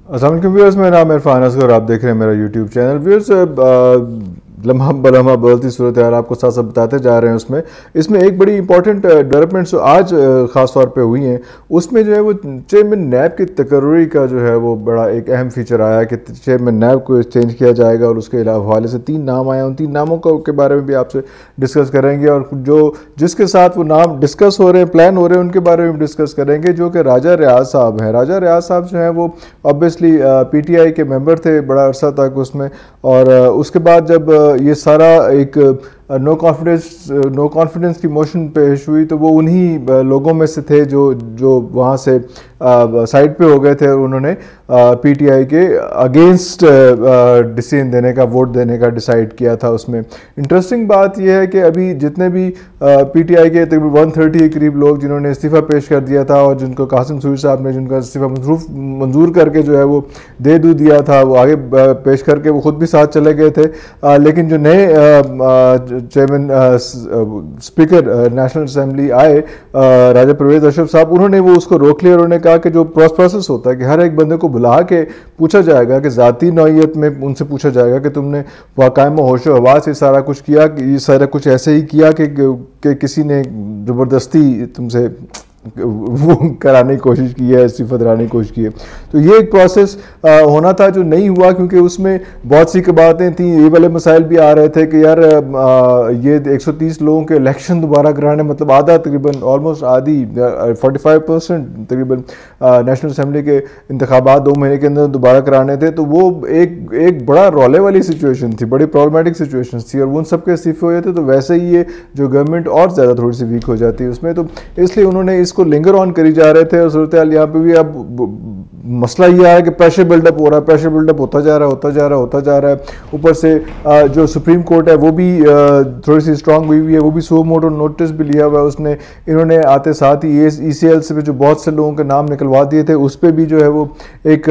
अस्सलाम वालेकुम व्यूअर्स, मेरा नाम इरफान असगर और आप देख रहे हैं मेरा यूट्यूब चैनल। व्यूअर्स, लम्हा बलम्हा बदलती सूरत यार आपको साथ साथ बताते जा रहे हैं। इसमें एक बड़ी इंपॉर्टेंट डेवलपमेंट्स आज ख़ास तौर पे हुई हैं। उसमें जो है वो चेयरमैन नैब की तकर्री का जो है वो बड़ा एक अहम फीचर आया कि चेयरमैन नैब को चेंज किया जाएगा, और उसके हवाले से 3 नाम आए। उन 3 नामों के बारे में भी आपसे डिस्कस करेंगे, और जो जिसके साथ वो नाम डिस्कस हो रहे हैं, प्लान हो रहे हैं, उनके बारे में भी डिस्कस करेंगे, जो कि राजा रियाज साहब हैं। राजा रियाज साहब जो हैं वो ऑब्वियसली PTI के मेंबर थे बड़ा अरसा तक उसमें, और उसके बाद जब ये सारा एक नो कॉन्फिडेंस की मोशन पेश हुई, तो वो उन्हीं लोगों में से थे जो वहाँ से साइड पे हो गए थे, और उन्होंने PTI के अगेंस्ट डिसीजन देने का, वोट देने का डिसाइड किया था। उसमें इंटरेस्टिंग बात यह है कि अभी जितने भी PTI के तकरीबन 130 के करीब लोग जिन्होंने इस्तीफ़ा पेश कर दिया था, और जिनको कासिम सूरी साहब ने जिनका इस्तीफ़ा मंजूर करके जो है वो दे दिया था, वो आगे पेश करके वो खुद भी साथ चले गए थे। लेकिन जो नए चेयरमैन स्पीकर नेशनल असेंबली आए, राजा परवेज़ अशरफ साहब, उन्होंने वो उसको रोक लिया। उन्होंने कहा कि जो प्रोसेस होता है कि हर एक बंदे को बुला के पूछा जाएगा, कि ज़ाती नौइयत में उनसे पूछा जाएगा कि तुमने वाक़ई में होशो हवास से सारा कुछ किया, कि ये सारा कुछ ऐसे ही किया कि किसी ने ज़बरदस्ती तुमसे वो कराने की कोशिश की है, इस्तीफा दिलाने की कोशिश की है। तो ये एक प्रोसेस होना था जो नहीं हुआ, क्योंकि उसमें बहुत सी बातें थी। ये वाले मसाइल भी आ रहे थे कि यार ये 130 लोगों के इलेक्शन दोबारा कराने, मतलब आधा तकरीबन ऑलमोस्ट आधी 45% तकरीबन नेशनल असेंबली के इंतखाबात 2 महीने के अंदर दोबारा कराने थे। तो वो एक बड़ा रौले वाली सिचुएशन थी, बड़ी प्रॉब्लमेटिक सिचुएशन थी, और उन सब के इस्तीफे हो जाते तो वैसे ही ये जो गवर्नमेंट और ज़्यादा थोड़ी सी वीक हो जाती है उसमें। तो इसलिए उन्होंने इसको लिंगर ऑन करी जा रहे थे, और सूरत हाल यहाँ पे भी अब मसला ये है कि प्रेशर बिल्डअप हो रहा है, प्रेशर बिल्डअप होता जा रहा है। ऊपर से जो सुप्रीम कोर्ट है वो भी थोड़ी सी स्ट्रांग हुई है, वो भी सो मोटो नोटिस भी लिया हुआ है उसने। इन्होंने आते साथ ही ECL से जो बहुत से लोगों के नाम निकलवा दिए थे, उस पर भी जो है वो एक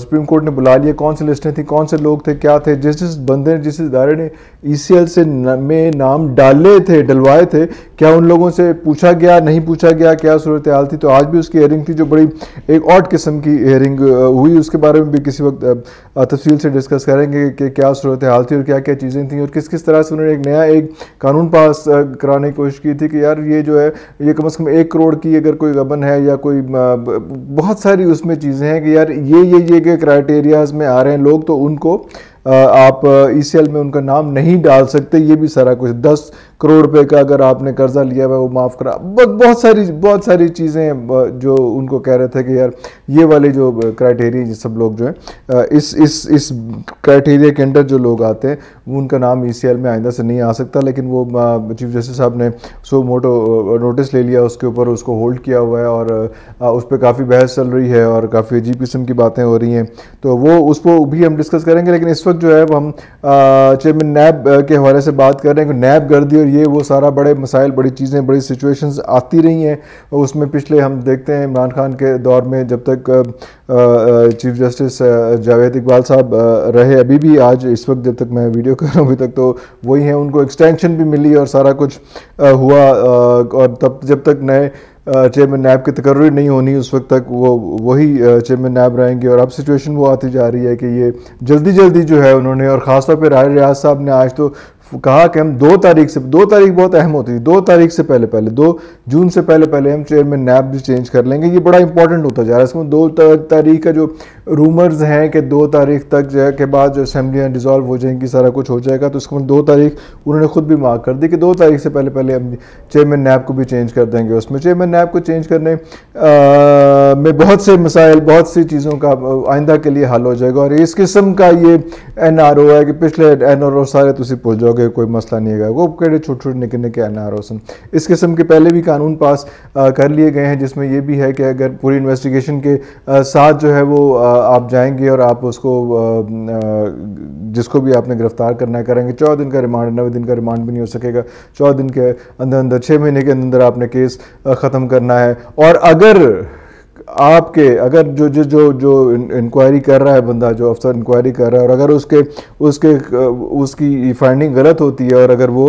सुप्रीम कोर्ट ने बुला लिया कौन सी लिस्टें थी, कौन से लोग थे, क्या थे। जिस बंदे जिस इदारे ने ECL से में नाम डलवाए थे, क्या उन लोगों से पूछा गया, नहीं पूछा गया, क्या सूरत हाल थी। तो आज भी उसकी हेयरिंग थी, जो बड़ी एक ऑड किस्म की हेयरिंग हुई। उसके बारे में भी किसी वक्त तफसील से डिस्कस करेंगे कि क्या सूरत हाल थी और क्या क्या चीज़ें थी, और किस किस तरह से उन्होंने एक नया कानून पास कराने की कोशिश की थी कि यार ये जो है ये कम से कम 1 करोड़ की अगर कोई गबन है, या कोई बहुत सारी उसमें चीज़ें हैं कि यार ये क्राइटेरियाज में आ रहे हैं लोग, तो उनको आप ECL में उनका नाम नहीं डाल सकते। ये भी सारा कुछ 10 करोड़ रुपए का अगर आपने कर्जा लिया हुआ वो माफ़ करा, बहुत सारी चीज़ें जो उनको कह रहे थे कि यार ये वाले जो क्राइटेरिया सब लोग जो है इस क्राइटेरिया के अंडर जो लोग आते हैं उनका नाम ECL में आइंदा से नहीं आ सकता। लेकिन वो चीफ जस्टिस साहब ने सो मोटो नोटिस ले लिया उसके ऊपर, उसको होल्ड किया हुआ है, और उस पर काफ़ी बहस चल रही है और काफ़ी अजीब किस्म की बातें हो रही हैं। तो वो उसको भी हम डिस्कस करेंगे। लेकिन इस वक्त जो है हम चेयरमैन नैब के हवाले से बात कर रहे हैं कि नैब गर्दी और ये वो सारा बड़े मसाइल, बड़ी चीज़ें, बड़ी सिचुएशंस आती रही हैं। उसमें पिछले हम देखते हैं इमरान खान के दौर में जब तक चीफ जस्टिस जावेद इकबाल साहब रहे, अभी भी आज इस वक्त जब तक मैं वीडियो कर रहा हूँ अभी तक तो वही हैं, उनको एक्सटेंशन भी मिली और सारा कुछ हुआ। और तब जब तक नए चेयरमैन नैब की तकर्री नहीं होनी उस वक्त तक वही चेयरमैन नैब रहेंगे। और अब सिचुएशन वो आती जा रही है कि ये जल्दी जो है उन्होंने, और ख़ासतौर पर राजा रियाज साहब ने आज तो कहा कि हम 2 तारीख बहुत अहम होती थी, 2 तारीख से पहले 2 जून से पहले हम चेयरमैन नैब भी चेंज कर लेंगे। ये बड़ा इंपॉर्टेंट होता जा रहा है। इसमें 2 तारीख का जो रूमर्स हैं कि 2 तारीख तक जो है के बाद जो असेंबलियाँ डिज़ोल्व हो जाएंगी, सारा कुछ हो जाएगा, तो उसके बाद 2 तारीख उन्होंने खुद भी मार्क कर दी कि 2 तारीख से पहले हम चेयरमैन नैब को भी चेंज कर देंगे। उसमें चेयरमैन नैब को चेंज करने में बहुत से मसाइल, बहुत सी चीज़ों का आइंदा के लिए हल हो जाएगा। और इस किस्म का ये NRO है कि पिछले NRO सारे तुम भूल जाओगे, कोई मसला नहीं है, वो कड़े छोटे निके NRO सन। इस किस्म के पहले भी कानून पास कर लिए गए हैं, जिसमें यह भी है कि अगर पूरी इन्वेस्टिगेशन के साथ जो है वो आप जाएंगे और आप उसको जिसको भी आपने गिरफ्तार करना है करेंगे, 14 दिन का रिमांड, 9 दिन का रिमांड भी नहीं हो सकेगा, 14 दिन के अंदर 6 महीने के अंदर आपने केस ख़त्म करना है। और अगर जो इंक्वायरी कर रहा है बंदा, जो अफसर इंक्वायरी कर रहा है, और अगर उसकी फाइंडिंग गलत होती है और अगर वो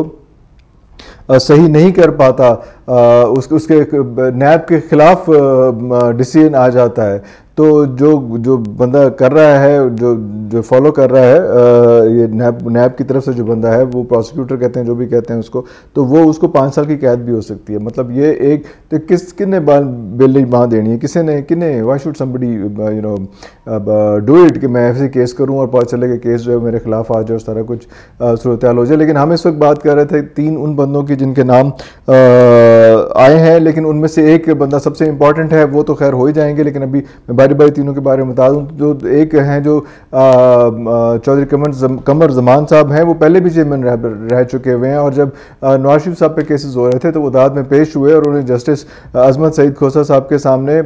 सही नहीं कर पाता, उसके नैब के खिलाफ डिसीजन आ जाता है, तो जो जो बंदा कर रहा है, जो जो फॉलो कर रहा है ये नैब की तरफ से जो बंदा है, वो प्रोसिक्यूटर कहते हैं, जो भी कहते हैं उसको, तो वो उसको 5 साल की कैद भी हो सकती है। मतलब ये एक तो किसने बिल बांध देनी है, किसने why should somebody you know do it कि मैं ऐसे केस करूं और पता चले कि केस जो है मेरे खिलाफ आ जाए और सारा कुछ सूरत हाल हो जाए। लेकिन हम इस वक्त बात कर रहे थे 3 उन बंदों की जिनके नाम आए हैं, लेकिन उनमें से एक बंदा सबसे इंपॉर्टेंट है, वो तो खैर हो ही जाएंगे, लेकिन अभी मैं बारी बारी तीनों के बारे में बता दूं। जो एक हैं जो चौधरी कमर जमान साहब हैं, वो पहले भी चेयरमैन रह चुके हुए हैं, और जब नवाज शरीफ साहब पे केसेस हो रहे थे तो वो अदालत में पेश हुए और उन्हें जस्टिस अजमत सईद खोसा साहब के सामने,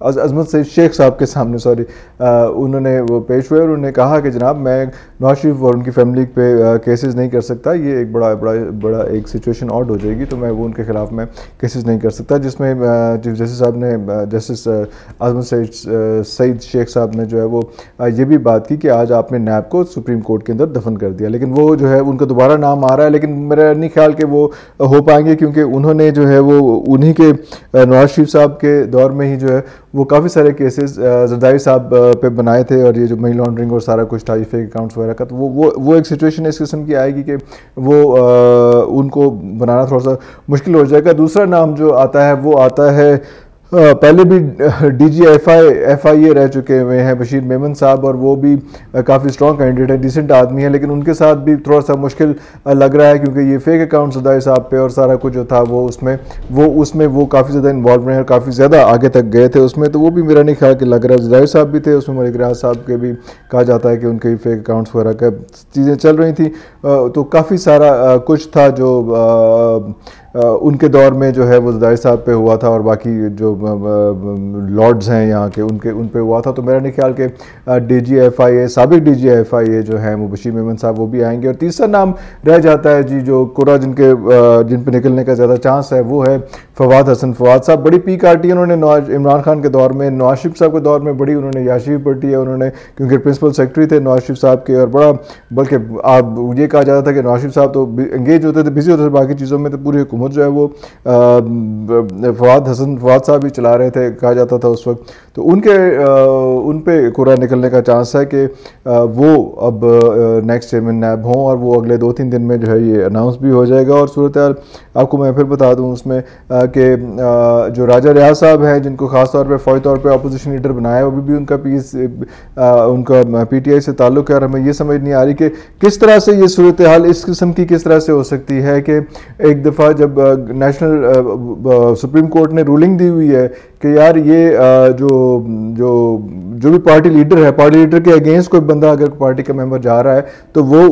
अजमत सईद शेख साहब के सामने सॉरी, उन्होंने वो पेश हुए और उन्होंने कहा कि जनाब मैं नवाज शरीफ और उनकी फैमिली पे केसेस नहीं कर सकता, ये एक बड़ा एक सिचुएशन ऑड हो जाएगी, तो मैं वो उनके खिलाफ मैं केसेस नहीं कर सकता। जिसमें चीफ जस्टिस साहब ने, जस्टिस अजमत सईद शेख साहब ने जो है वो ये भी बात की कि आज आपने नैब को सुप्रीम कोर्ट के अंदर दफन कर दिया। लेकिन वो जो है उनका दोबारा नाम आ रहा है, लेकिन मेरा नहीं ख्याल कि वो हो पाएंगे, क्योंकि उन्होंने जो है वो उन्हीं के नवाज शरीफ साहब के दौर में ही जो है वो काफ़ी सारे केसेस जरदारी साहब पे बनाए थे, और ये जो मनी लॉन्ड्रिंग और सारा कुछ था, फेक अकाउंट्स वगैरह का, तो वो एक सिचुएशन इस किस्म की आएगी कि वो उनको बनाना थोड़ा सा मुश्किल हो जाएगा। दूसरा नाम जो आता है वो आता है, पहले भी डीजी एफआईए रह चुके हुए हैं बशीर मेमन साहब, और वो भी काफ़ी स्ट्रॉन्ग कैंडिडेट है, डिसेंट आदमी है, लेकिन उनके साथ भी थोड़ा सा मुश्किल लग रहा है, क्योंकि ये फेक अकाउंट जरदारी साहब पे और सारा कुछ जो था वो उसमें काफ़ी ज़्यादा इन्वॉल्व रहे और काफ़ी ज़्यादा आगे तक गए थे उसमें, तो वो भी मेरा नहीं ख्याल कि लग रहा है। जरदारी साहब भी थे उसमें, मलिक रियाज साहब के भी कहा जाता है कि उनके फेक अकाउंट्स वगैरह का चीज़ें चल रही थी, तो काफ़ी सारा कुछ था जो उनके दौर में जो है वो जरदारी साहब पे हुआ था, और बाकी जो लॉर्ड्स हैं यहाँ के उन पे हुआ था। तो मेरा नहीं ख्याल कि डीजीएफआईए, साबिक डीजीएफआईए जो है वो बशीर मेमन साहब वो भी आएंगे। और तीसरा नाम रह जाता है जी, जो कुरा जिन पे निकलने का ज़्यादा चांस है, वो है फवाद हसन। फवाद साहब बड़ी पीक आटी है, उन्होंने इमरान खान के दौर में, नवाज शरीफ साहब के दौर में बड़ी उन्होंने याशी भी पट्टी है उन्होंने, क्योंकि प्रिंसिपल सेक्रेटरी थे नवाज शरीफ साहब के, और बड़ा बल्कि आप ये कहा जाता था कि नवाज शरीफ साहब तो एंगेज होते थे, बिजी होते थे बाकी चीज़ों में, तो पूरी हुकूमत जो है वो फवाद साहब ही चला रहे थे कहा जाता था उस वक्त। तो उन पे कुरा निकलने का चांस है कि वो अब नेक्स्ट चेयरमैन नैब हों, और वो अगले 2-3 दिन में जो है ये अनाउंस भी हो जाएगा। और सूरत हाल आपको मैं फिर बता दूं उसमें कि जो राजा रियाज साहब हैं, जिनको खास तौर पे फौरी तौर पे अपोजिशन लीडर बनाया, अभी भी उनका पीटीआई से ताल्लुक है, और हमें ये समझ नहीं आ रही कि किस तरह से ये सूरत हाल इस किस्म की किस तरह से हो सकती है कि एक दफ़ा जब नेशनल सुप्रीम कोर्ट ने रूलिंग दी हुई है कि यार ये जो भी पार्टी लीडर के अगेंस्ट कोई बंदा अगर पार्टी का मेंबर जा रहा है, तो वो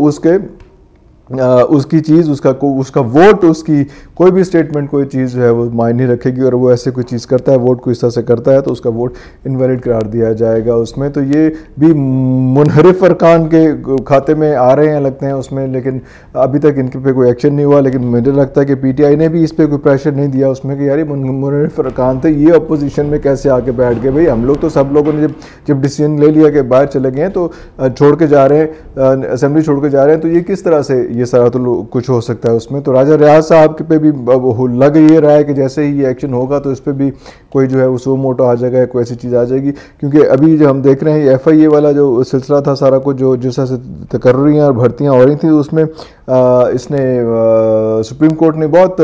उसकी चीज़, उसका वोट, उसकी कोई भी स्टेटमेंट, कोई चीज़ जो है वो मायने रखेगी, और वो ऐसे कोई चीज़ करता है, वोट को इस तरह से करता है, तो उसका वोट इनवैलिड करार दिया जाएगा उसमें। तो ये भी मुनहरिफ अरकान के खाते में आ रहे हैं लगते हैं उसमें, लेकिन अभी तक इनके पे कोई एक्शन नहीं हुआ। लेकिन मुझे लगता है कि पीटीआई ने भी इस पर कोई प्रेशर नहीं दिया उसमें कि यार ये मुनहरिफ अरकान थे, ये अपोजिशन में कैसे आके बैठ गए। भाई हम लोग तो सब लोगों ने जब डिसीजन ले लिया कि बाहर चले गए हैं, तो छोड़ के जा रहे हैं, असेंबली छोड़ के जा रहे हैं, तो ये किस तरह से ये सारा तो कुछ हो सकता है उसमें। तो राजा रियाज साहब के पे भी लग ये रहा है कि जैसे ही ये एक्शन होगा तो इस पर भी कोई जो है वो सो मोटो आ जाएगा, कोई ऐसी चीज़ आ जाएगी, क्योंकि अभी जो हम देख रहे हैं एफआईए वाला जो सिलसिला था सारा कुछ, जो जिस तरह से तकर्रियाँ और भर्तियाँ हो रही थी, उसमें इसने सुप्रीम कोर्ट ने बहुत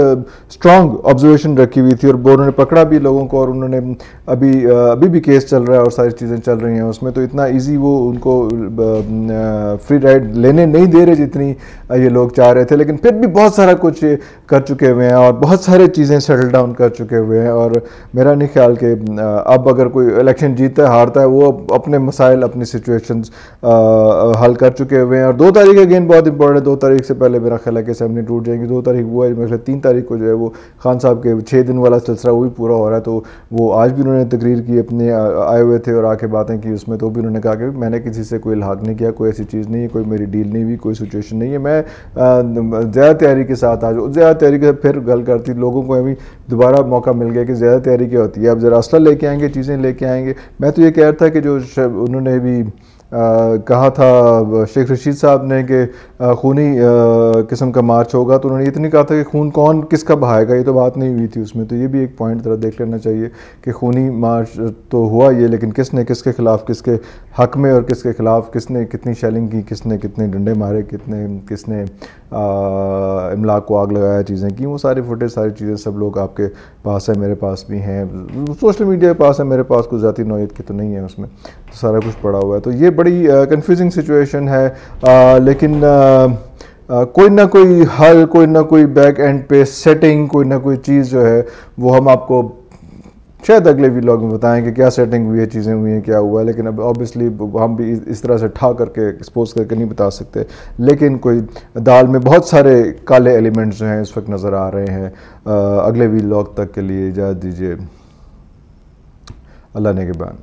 स्ट्रॉन्ग ऑब्जर्वेशन रखी हुई थी, और उन्होंने पकड़ा भी लोगों को, और उन्होंने अभी भी केस चल रहा है और सारी चीज़ें चल रही हैं उसमें। तो इतना इजी वो उनको फ्री राइड लेने नहीं दे रहे जितनी ये लोग चाह रहे थे, लेकिन फिर भी बहुत सारा कुछ कर चुके हुए हैं और बहुत सारे चीज़ें सेटल डाउन कर चुके हुए हैं। और मेरा नहीं ख्याल कि अब अगर कोई इलेक्शन जीतता है हारता है, वो अपने मसाइल, अपनी सिचुएशंस हल कर चुके हुए हैं। और 2 तारीख अगेन बहुत इंपॉर्टेंट है, 2 तारीख से पहले मेरा ख्याल है कि असेंबली टूट जाएंगी। 2 तारीख वो है, मेरे 3 तारीख को जो है वो खान साहब के 6 दिन वाला सिलसिला वो भी पूरा हो रहा है। तो वो आज भी उन्होंने तकरीर की, अपने आए हुए थे और आके बातें की उसमें, तो भी उन्होंने कहा कि मैंने किसी से कोई इल्हाक नहीं किया, कोई ऐसी चीज़ नहीं है, कोई मेरी डील नहीं हुई, कोई सिचुएशन नहीं है, मैं ज़्यादा तैयारी के साथ आज ज़्यादा तैयारी के फिर गल करती, लोगों को अभी दोबारा मौका मिल गया कि ज़्यादा तैयारी क्या होती है, अब ज़रा असला लेके आएंगे, चीज़ें लेके आएंगे। मैं तो ये कह रहा था कि जो उन्होंने भी कहा था शेख रशीद साहब ने कि खूनी किस्म का मार्च होगा, तो उन्होंने इतनी कहा था कि खून कौन किसका बहाएगा, ये तो बात नहीं हुई थी उसमें। तो ये भी एक पॉइंट ज़रा देख लेना चाहिए कि खूनी मार्च तो हुआ ये, लेकिन किसने किसके ख़िलाफ़, किसके हक़ में और किसके ख़िलाफ़, किसने कितनी शेलिंग की, किसने कितने डंडे मारे, किसने इमलाक को आग लगाया, चीज़ें की, वो सारी फुटेज, सारी चीज़ें सब लोग आपके पास है, मेरे पास भी हैं, सोशल मीडिया के पास है, मेरे पास कुछ ज़ाती नौयत की तो नहीं है उसमें, तो सारा कुछ पड़ा हुआ है। तो ये बड़ी कंफ्यूजिंग सिचुएशन है, लेकिन कोई ना कोई हल, कोई ना कोई बैक एंड पे सेटिंग, कोई ना कोई चीज़ जो है वो हम आपको शायद अगले व्लॉग में बताएं कि क्या सेटिंग हुई है, चीज़ें हुई हैं, क्या हुआ है। लेकिन अब ऑब्वियसली हम भी इस तरह से ठा करके एक्सपोज करके नहीं बता सकते, लेकिन कोई दाल में बहुत सारे काले एलिमेंट्स जो हैं इस वक्त नज़र आ रहे हैं। अगले व्लॉग तक के लिए इजाज़त दीजिए। अल्लाह ने के बान।